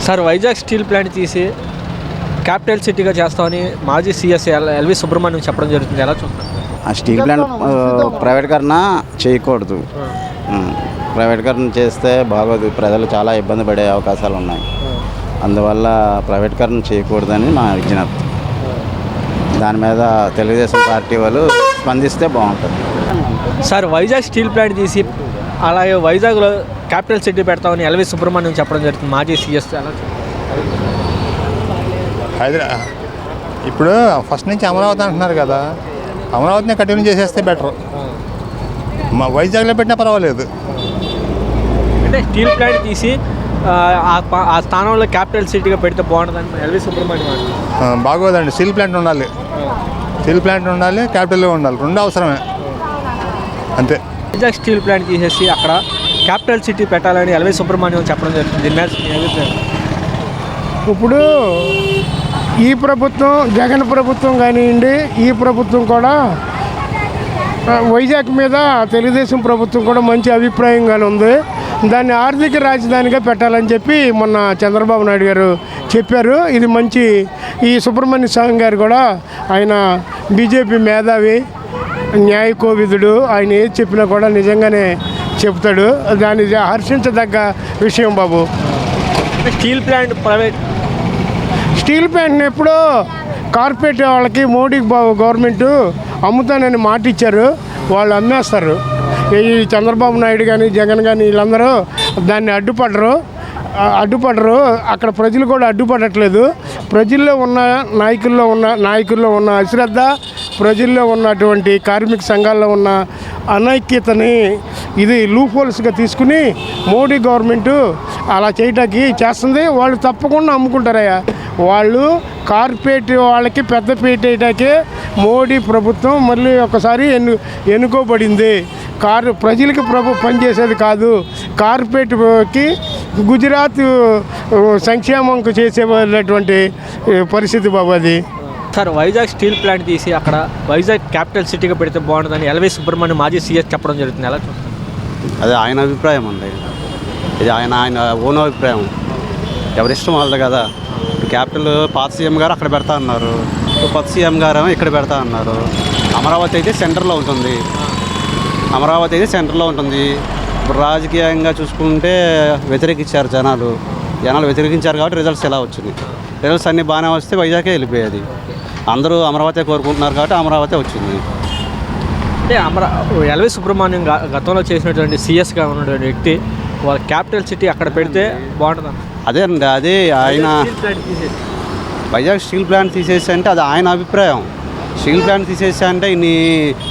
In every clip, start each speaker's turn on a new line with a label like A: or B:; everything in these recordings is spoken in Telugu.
A: సార్ వైజాగ్ స్టీల్ ప్లాంట్ తీసి క్యాపిటల్ సిటీగా చేస్తామని మాజీ సీఎస్ ఎల్వి సుబ్రహ్మణ్యం చెప్పడం జరుగుతుంది. ఎలా చూస్తారు?
B: ఆ స్టీల్ ప్లాంట్ ప్రైవేటీకరణ చేయకూడదు. ప్రైవేటీకరణ చేస్తే బాగోదు. ప్రజలు చాలా ఇబ్బంది పడే అవకాశాలు ఉన్నాయి. అందువల్ల ప్రైవేటీకరణ చేయకూడదని మా విజ్ఞప్తి. దాని మీద తెలుగుదేశం పార్టీ వాళ్ళు స్పందిస్తే బాగుంటుంది.
A: సార్ వైజాగ్ స్టీల్ ప్లాంట్ తీసి అలాగే వైజాగ్లో క్యాపిటల్ సిటీ పెడతామని ఎల్వి సుబ్రహ్మణ్యం చెప్పడం జరుగుతుంది. మాజీ సీఎస్ ఎలా
C: ఇప్పుడు ఫస్ట్ నుంచి అమరావతి అంటున్నారు కదా, అమరావతిని కంటిన్యూ చేసేస్తే బెటర్. మా వైజాగ్లో పెట్టినా పర్వాలేదు.
A: అంటే స్టీల్ ప్లాంట్ తీసి ఆ స్థానంలో క్యాపిటల్ సిటీగా పెడితే బాగుంటుందని ఎల్వి సుబ్రహ్మణ్యం.
C: బాగోదండి. స్టీల్ ప్లాంట్ ఉండాలి, స్టీల్ ప్లాంట్ ఉండాలి, క్యాపిటల్ ఉండాలి. రెండు అవసరమే అంతే.
A: వైజాగ్ స్టీల్ ప్లాంట్ తీసేసి అక్కడ క్యాపిటల్ సిటీ పెట్టాలని ఎల్వి సుబ్రహ్మణ్యం చెప్పడం జరుగుతుంది.
D: ఇప్పుడు ఈ ప్రభుత్వం, జగన్ ప్రభుత్వం కానివ్వండి, ఈ ప్రభుత్వం కూడా వైజాగ్ మీద తెలుగుదేశం ప్రభుత్వం కూడా మంచి అభిప్రాయంగానే ఉంది. దాన్ని ఆర్థిక రాజధానిగా పెట్టాలని చెప్పి మొన్న చంద్రబాబు నాయుడు గారు చెప్పారు. ఇది మంచి. ఈ సుబ్రహ్మణ్య స్వామి గారు కూడా ఆయన బీజేపీ మేధావి, న్యాయ కోవిదుడు. ఆయన ఏది చెప్పినా కూడా నిజంగానే చెప్తాడు. దాన్ని హర్షించదగ్గ విషయం బాబు.
A: స్టీల్ ప్లాంట్
D: స్టీల్ ప్లాంట్ని ఎప్పుడో కార్పొరేట్ వాళ్ళకి మోడీ గవర్నమెంట్ అమ్ముతానని మాట ఇచ్చారు. వాళ్ళు అమ్మేస్తారు. ఈ చంద్రబాబు నాయుడు కానీ జగన్ కానీ వీళ్ళందరూ దాన్ని అడ్డుపడరు. అక్కడ ప్రజలు కూడా అడ్డుపడట్లేదు. ప్రజల్లో ఉన్న నాయకుల్లో ఉన్న అశ్రద్ధ, ప్రజల్లో ఉన్నటువంటి కార్మిక సంఘాల్లో ఉన్న అనైక్యతని ఇది లూఫోల్స్గా తీసుకుని మోడీ గవర్నమెంట్ అలా చేయటానికి చేస్తుంది. వాళ్ళు తప్పకుండా అమ్ముకుంటారయ్యా. వాళ్ళు కార్పొరేట్ వాళ్ళకి పెద్ద పీటేయటానికి మోడీ ప్రభుత్వం మళ్ళీ ఒకసారి ఎన్నుకోబడింది. ప్రజలకి పనిచేసేది కాదు. కార్పొరేట్కి గుజరాత్ సంక్షేమంకు చేసేటువంటి పరిస్థితి బాబు అది.
A: సార్ వైజాగ్ స్టీల్ ప్లాంట్ తీసి అక్కడ వైజాగ్ క్యాపిటల్ సిటీగా పెడితే బాగుంటుందని ఎల్వి సుబ్రహ్మణ్యం మాజీ సీఎస్ చెప్పడం జరుగుతుంది. ఎలా చూస్తారు?
B: అది ఆయన అభిప్రాయం అండి. ఇది ఆయన ఓన్ అభిప్రాయం. ఎవరిష్టం వాళ్ళది కదా. క్యాపిటల్ పాత సీఎం గారు అక్కడ పెడతా అన్నారు, కొత్త సీఎం గారు ఇక్కడ పెడతా అన్నారు. అమరావతి అయితే సెంటర్లో ఉంటుంది. ఇప్పుడు రాజకీయంగా చూసుకుంటే వ్యతిరేకించారు జనాలు వ్యతిరేకించారు కాబట్టి రిజల్ట్స్ ఎలా వచ్చింది. రిజల్ట్స్ అన్నీ బాగానే వస్తే వైజాగే వెళ్ళిపోయేది. అందరూ అమరావతి కోరుకుంటున్నారు కాబట్టి అమరావతి వచ్చింది.
A: అంటే ఎల్వి సుబ్రహ్మణ్యం గతంలో చేసినటువంటి సీఎస్గా ఉన్నటువంటి వ్యక్తి వాళ్ళ క్యాపిటల్ సిటీ అక్కడ పెడితే బాగుంటుంది.
B: అదే అండి, అదే ఆయన వైజాగ్ స్టీల్ ప్లాంట్ తీసేసి అంటే అది ఆయన అభిప్రాయం. స్టీల్ ప్లాంట్ తీసేసి అంటే ఇన్ని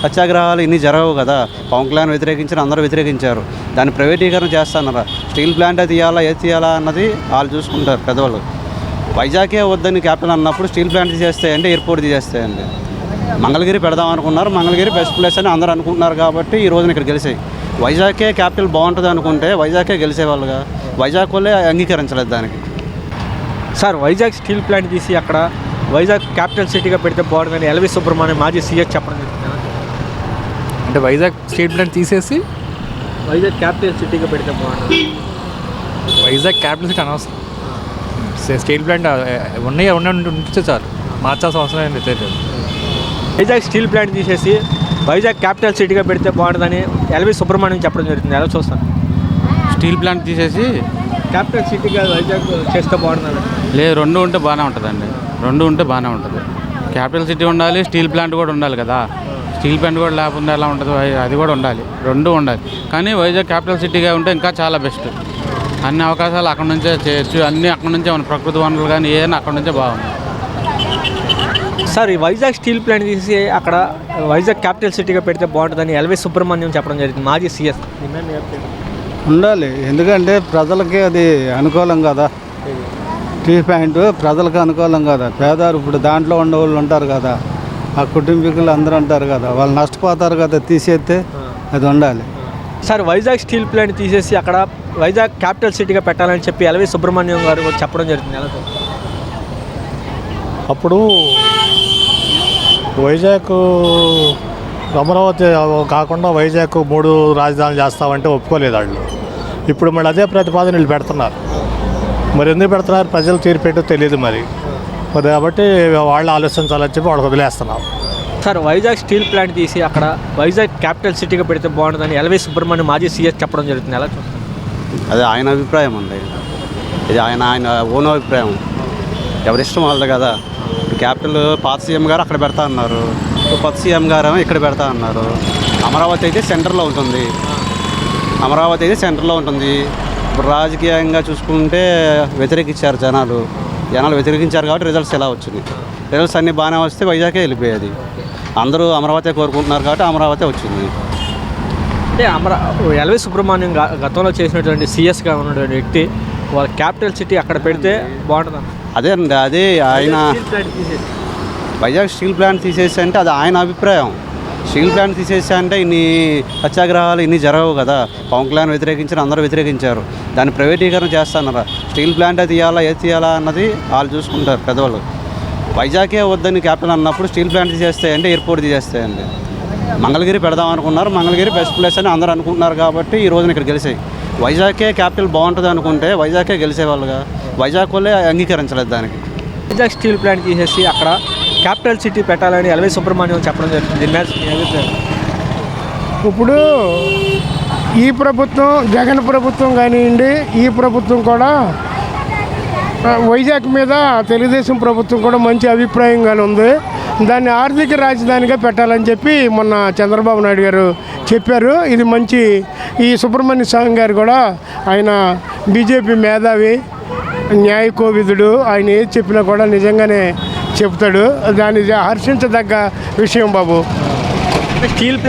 B: సత్యాగ్రహాలు ఇన్ని జరగవు కదా. పవన్ కళ్యాణ్ వ్యతిరేకించారు, అందరూ వ్యతిరేకించారు. దాన్ని ప్రైవేటీకరణ చేస్తున్నారు. స్టీల్ ప్లాంట్ అది తీయాలా ఏది తీయాలా అన్నది వాళ్ళు చూసుకుంటారు పెద్దవాళ్ళు. వైజాగే వద్దని క్యాపిటల్ అన్నప్పుడు స్టీల్ ప్లాంట్ తీసేస్తాయండి, ఎయిర్పోర్ట్ తీసేస్తాయండి. మంగళగిరి పెడదాం అనుకున్నారు. మంగళగిరి బెస్ట్ ప్లేస్ అని అందరూ అనుకుంటున్నారు కాబట్టి ఈ రోజున ఇక్కడ గెలిచాయి. వైజాగే క్యాపిటల్ బాగుంటుంది అనుకుంటే వైజాగే గెలిచేవాళ్ళుగా. వైజాగ్ వాళ్ళే అంగీకరించలేదు దానికి.
A: సార్ వైజాగ్ స్టీల్ ప్లాంట్ తీసి అక్కడ వైజాగ్ క్యాపిటల్ సిటీగా పెడితే బాగుంటుందని ఎల్వి సుబ్రహ్మణ్యం మాజీ సీఎస్ చెప్పడం జరుగుతుంది.
E: అంటే వైజాగ్ స్టీల్ ప్లాంట్ తీసేసి
A: వైజాగ్ క్యాపిటల్ సిటీగా పెడితే బాగుంటుంది.
E: వైజాగ్ క్యాపిటల్ సిటీ అనవసరం. స్టీల్ ప్లాంట్ ఉంటే చాలు, మార్చాల్సిన అవసరం ఏం లేదు.
A: వైజాగ్ స్టీల్ ప్లాంట్ తీసేసి వైజాగ్ క్యాపిటల్ సిటీగా పెడితే బాగుంటుందని ఎల్వి సుబ్రహ్మణ్యం చెప్పడం జరుగుతుంది. ఎలా చూస్తాను?
F: స్టీల్ ప్లాంట్ తీసేసి
A: క్యాపిటల్ సిటీగా వైజాగ్ చేస్తే బాగుంటుంది.
F: లేదు, రెండు ఉంటే బాగానే ఉంటుందండి. రెండు ఉంటే బాగానే ఉంటుంది. క్యాపిటల్ సిటీ ఉండాలి, స్టీల్ ప్లాంట్ కూడా ఉండాలి కదా. స్టీల్ ప్లాంట్ కూడా లేకుండా ఎలా ఉంటుంది, అది కూడా ఉండాలి. రెండు ఉండాలి. కానీ వైజాగ్ క్యాపిటల్ సిటీగా ఉంటే ఇంకా చాలా బెస్ట్. అన్ని అవకాశాలు అక్కడ నుంచే చేయొచ్చు. అన్నీ అక్కడ నుంచే ఉన్నాయి. ప్రకృతి వనరులు కానీ ఏదైనా అక్కడ నుంచే బాగుంది.
A: సార్ ఈ వైజాగ్ స్టీల్ ప్లాంట్ తీసి అక్కడ వైజాగ్ క్యాపిటల్ సిటీగా పెడితే బాగుంటుందని ఎల్వి సుబ్రహ్మణ్యం చెప్పడం జరిగింది. మాజీ సీఎస్
G: ఉండాలి. ఎందుకంటే ప్రజలకి అది అనుకూలం కదా. స్టీల్ ప్లాంట్ ప్రజలకు అనుకూలం కదా. పేదవారు ఇప్పుడు దాంట్లో ఉండే వాళ్ళు ఉంటారు కదా, ఆ కుటుంబీకులు అందరూ ఉంటారు కదా, వాళ్ళు నష్టపోతారు కదా. తీసేస్తే అది ఉండాలి.
A: సార్ వైజాగ్ స్టీల్ ప్లాంట్ తీసేసి అక్కడ వైజాగ్ క్యాపిటల్ సిటీగా పెట్టాలని చెప్పి ఎల్వి సుబ్రహ్మణ్యం గారు చెప్పడం జరుగుతుంది. ఎలా
C: అప్పుడు వైజాగ్ అమరావతి కాకుండా వైజాగ్ 3 రాజధానులు చేస్తామంటే ఒప్పుకోలేదు వాళ్ళు. ఇప్పుడు మళ్ళీ అదే ప్రతిపాదన వీళ్ళు పెడుతున్నారు. మరి ఎందుకు పెడుతున్నారు ప్రజలు తీరు పెట్టో తెలియదు మరి కాబట్టి వాళ్ళు ఆలోచించాలని చెప్పి వాళ్ళకి వదిలేస్తున్నాం.
A: సార్ వైజాగ్ స్టీల్ ప్లాంట్ తీసి అక్కడ వైజాగ్ క్యాపిటల్ సిటీగా పెడితే బాగుంటుందని ఎల్వి సుబ్రహ్మణ్యం మాజీ సీఎస్ చెప్పడం జరుగుతుంది. ఎలా చూస్తారు?
B: అది ఆయన అభిప్రాయం అండి. ఇది ఆయన ఓన్ అభిప్రాయం. ఎవరిష్టం వాళ్ళది కదా. క్యాపిటల్ పాత సీఎం గారు అక్కడ పెడతా అన్నారు, కొత్త సీఎం గారు ఇక్కడ పెడతా అన్నారు. అమరావతి అయితే సెంటర్లో ఉంటుంది. ఇప్పుడు రాజకీయంగా చూసుకుంటే వ్యతిరేకించారు జనాలు వ్యతిరేకించారు కాబట్టి రిజల్ట్స్ ఎలా వచ్చింది. రిజల్ట్స్ అన్నీ బాగానే వస్తే వైజాగే వెళ్ళిపోయేది. అందరూ అమరావతి కోరుకుంటున్నారు కాబట్టి అమరావతి వచ్చింది.
A: అంటే ఎల్వి సుబ్రహ్మణ్యం గతంలో చేసినటువంటి సీఎస్గా ఉన్నటువంటి వ్యక్తి వాళ్ళ క్యాపిటల్ సిటీ అక్కడ పెడితే బాగుంటుంది.
B: అదే అండి, అదే ఆయన వైజాగ్ స్టీల్ ప్లాంట్ తీసేసి అంటే అది ఆయన అభిప్రాయం. స్టీల్ ప్లాంట్ తీసేసి అంటే ఇన్ని సత్యాగ్రహాలు ఇన్ని జరగవు కదా. పవన్ కళ్యాణ్ వ్యతిరేకించారు, అందరూ వ్యతిరేకించారు. దాన్ని ప్రైవేటీకరణ చేస్తున్నారు. స్టీల్ ప్లాంట్ అది తీయాలా ఏది తీయాలా అన్నది వాళ్ళు చూసుకుంటారు పెద్దవాళ్ళు. వైజాగే వద్దని క్యాపిటల్ అన్నప్పుడు స్టీల్ ప్లాంట్ తీసేస్తాయండి, ఎయిర్పోర్ట్ తీసేస్తాయండి. మంగళగిరి పెడదాం అనుకున్నారు, మంగళగిరి బెస్ట్ ప్లేస్ అని అందరూ అనుకుంటున్నారు కాబట్టి ఈ రోజున ఇక్కడ గెలిచాయి. వైజాగే క్యాపిటల్ బాగుంటుంది అనుకుంటే వైజాగే గెలిచేవాళ్ళుగా. వైజాగ్ వాళ్ళే అంగీకరించలేదు దానికి.
A: వైజాగ్ స్టీల్ ప్లాంట్ తీసేసి అక్కడ క్యాపిటల్ సిటీ పెట్టాలని ఎల్వి సుబ్రహ్మణ్యం చెప్పడం జరుగుతుంది.
D: ఇప్పుడు ఈ ప్రభుత్వం జగన్ ప్రభుత్వం కానివ్వండి, ఈ ప్రభుత్వం కూడా వైజాగ్ మీద తెలుగుదేశం ప్రభుత్వం కూడా మంచి అభిప్రాయంగా ఉంది. దాన్ని ఆర్థిక రాజధానిగా పెట్టాలని చెప్పి మొన్న చంద్రబాబు నాయుడు గారు చెప్పారు. ఇది మంచి. ఈ సుబ్రహ్మణ్య స్వామి గారు కూడా ఆయన బీజేపీ మేధావి, న్యాయ కోవిదుడు. ఆయన ఏది చెప్పినా కూడా నిజంగానే చెప్తాడు. దాన్ని హర్షించదగ్గ విషయం బాబు.
A: స్టీల్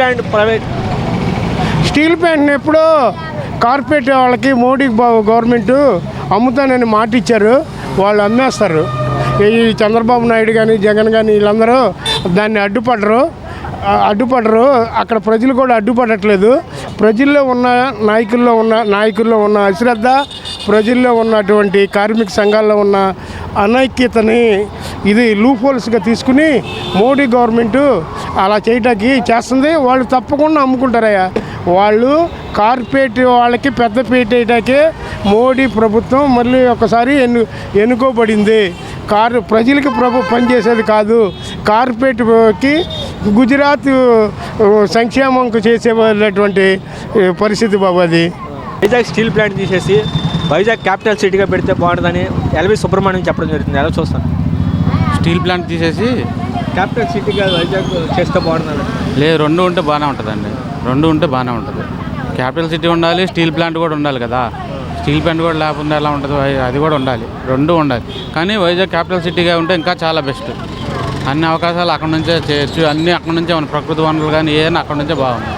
D: ప్లాంట్ని ఎప్పుడో కార్పొరేట్ వాళ్ళకి మోడీ గవర్నమెంట్ అమ్ముతానని మాట ఇచ్చారు. వాళ్ళు అమ్మేస్తారు. ఈ చంద్రబాబు నాయుడు కానీ జగన్ కానీ వీళ్ళందరూ దాన్ని అడ్డుపడరు. అక్కడ ప్రజలు కూడా అడ్డుపడట్లేదు. ప్రజల్లో ఉన్న నాయకుల్లో ఉన్న అశ్రద్ధ, ప్రజల్లో ఉన్నటువంటి కార్మిక సంఘాల్లో ఉన్న అనైక్యతని ఇది లూఫోల్స్గా తీసుకుని మోడీ గవర్నమెంటు అలా చేయటానికి చేస్తుంది. వాళ్ళు తప్పకుండా అమ్ముకుంటారయ్యా. వాళ్ళు కార్పొరేట్ వాళ్ళకి పెద్ద పీట వేయటాకే మోడీ ప్రభుత్వం మళ్ళీ ఒకసారి ఎన్నుకోబడింది. ప్రజలకి పనిచేసేది కాదు. కార్పొరేట్కి గుజరాత్ సంక్షేమంకు చేసేటువంటి పరిస్థితి బాబు అది.
A: వైజాగ్ స్టీల్ ప్లాంట్ తీసేసి వైజాగ్ క్యాపిటల్ సిటీగా పెడితే బాగుంటుందని ఎల్వి సుబ్రహ్మణ్యం చెప్పడం జరుగుతుంది. ఎలా చూస్తాను?
F: స్టీల్ ప్లాంట్ తీసేసి
A: క్యాపిటల్ సిటీగా వైజాగ్ చేస్తే బాగుంటుంది.
F: లేదు, రెండు ఉంటే బాగానే ఉంటుందండి. క్యాపిటల్ సిటీ ఉండాలి, స్టీల్ ప్లాంట్ కూడా ఉండాలి కదా. స్టీల్ ప్లాంట్ కూడా లేకుండా ఎలా ఉంటుంది, అది కూడా ఉండాలి. రెండు ఉండాలి. కానీ వైజాగ్ క్యాపిటల్ సిటీగా ఉంటే ఇంకా చాలా బెస్ట్. అన్ని అవకాశాలు అక్కడ నుంచే చేయొచ్చు. అన్నీ అక్కడ నుంచే మన ప్రకృతి వనరులు కానీ ఏదైనా అక్కడ నుంచే బాగుంది.